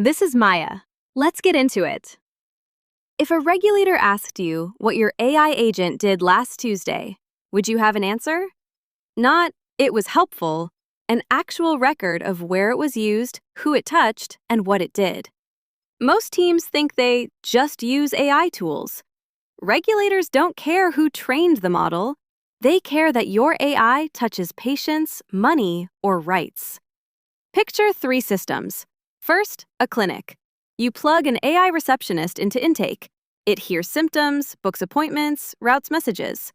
This is Maya. Let's get into it. If a regulator asked you what your AI agent did last Tuesday, would you have an answer? Not, it was helpful, an actual record of where it was used, who it touched, and what it did. Most teams think they just use AI tools. Regulators don't care who trained the model. They care that your AI touches patients, money, or rights. Picture 3 systems. First, a clinic. You plug an AI receptionist into intake. It hears symptoms, books appointments, routes messages.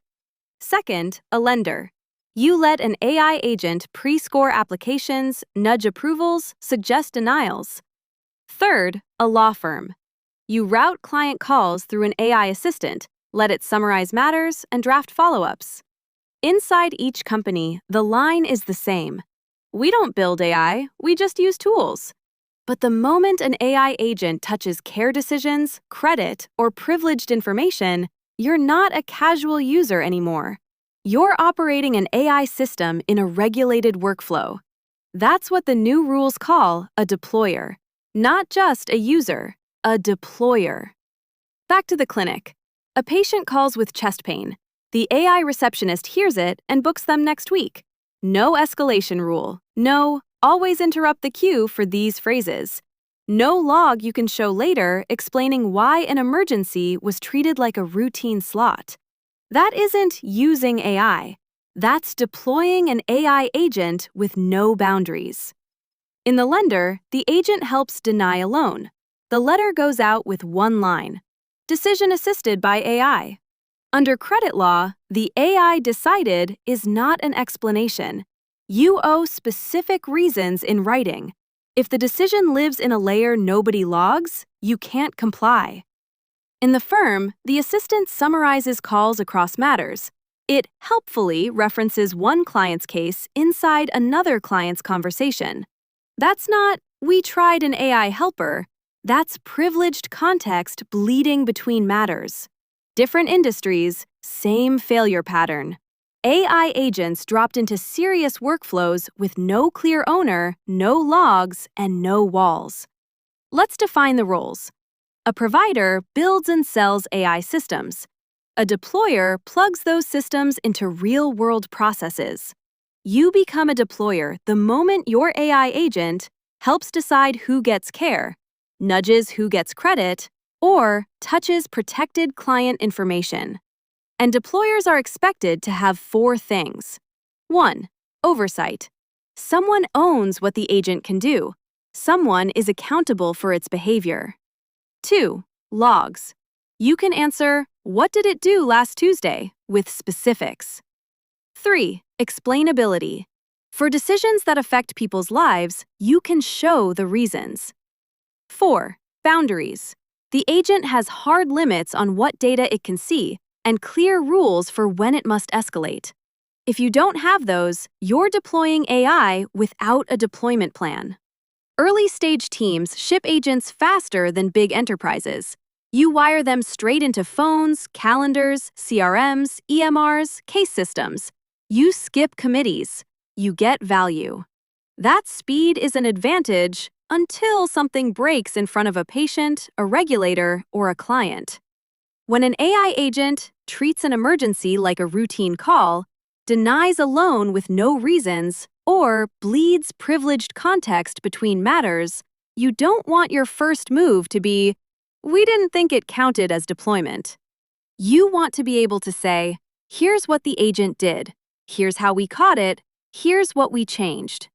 Second, a lender. You let an AI agent pre-score applications, nudge approvals, suggest denials. Third, a law firm. You route client calls through an AI assistant, let it summarize matters, and draft follow-ups. Inside each company, the line is the same. We don't build AI, we just use tools. But the moment an AI agent touches care decisions, credit, or privileged information, you're not a casual user anymore. You're operating an AI system in a regulated workflow. That's what the new rules call a deployer. Not just a user, a deployer. Back to the clinic. A patient calls with chest pain. The AI receptionist hears it and books them next week. No escalation rule. No, always interrupt the queue for these phrases. No log you can show later explaining why an emergency was treated like a routine slot. That isn't using AI. That's deploying an AI agent with no boundaries. In the lender, the agent helps deny a loan. The letter goes out with one line. Decision assisted by AI. Under credit law, the AI decided is not an explanation. You owe specific reasons in writing. If the decision lives in a layer nobody logs, you can't comply. In the firm, the assistant summarizes calls across matters. It helpfully references one client's case inside another client's conversation. That's not, we tried an AI helper. That's privileged context bleeding between matters. Different industries, same failure pattern. AI agents dropped into serious workflows with no clear owner, no logs, and no walls. Let's define the roles. A provider builds and sells AI systems. A deployer plugs those systems into real-world processes. You become a deployer the moment your AI agent helps decide who gets care, nudges who gets credit, or touches protected client information. And deployers are expected to have 4 things. 1. Oversight. Someone owns what the agent can do. Someone is accountable for its behavior. 2. Logs. You can answer, "What did it do last Tuesday?" with specifics. 3. Explainability. For decisions that affect people's lives, you can show the reasons. 4. Boundaries. The agent has hard limits on what data it can see and clear rules for when it must escalate. If you don't have those, you're deploying AI without a deployment plan. Early-stage teams ship agents faster than big enterprises. You wire them straight into phones, calendars, CRMs, EMRs, case systems. You skip committees. You get value. That speed is an advantage until something breaks in front of a patient, a regulator, or a client. When an AI agent treats an emergency like a routine call, denies a loan with no reasons, or bleeds privileged context between matters, you don't want your first move to be, "We didn't think it counted as deployment." You want to be able to say, "Here's what the agent did. Here's how we caught it. Here's what we changed."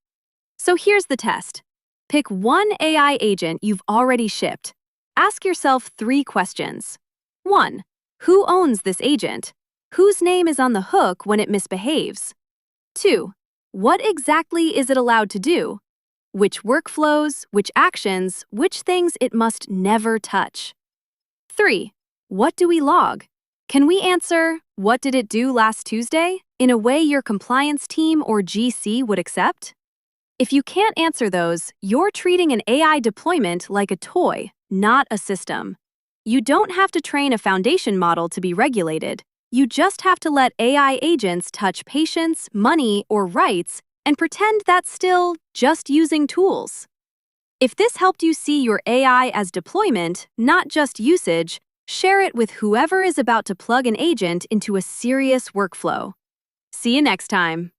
So here's the test. Pick one AI agent you've already shipped. Ask yourself 3 questions. 1. Who owns this agent? Whose name is on the hook when it misbehaves? 2. What exactly is it allowed to do? Which workflows, which actions, which things it must never touch? 3. What do we log? Can we answer, "What did it do last Tuesday?" in a way your compliance team or GC would accept? If you can't answer those, you're treating an AI deployment like a toy, not a system. You don't have to train a foundation model to be regulated. You just have to let AI agents touch patients, money, or rights and pretend that's still just using tools. If this helped you see your AI as deployment, not just usage, share it with whoever is about to plug an agent into a serious workflow. See you next time.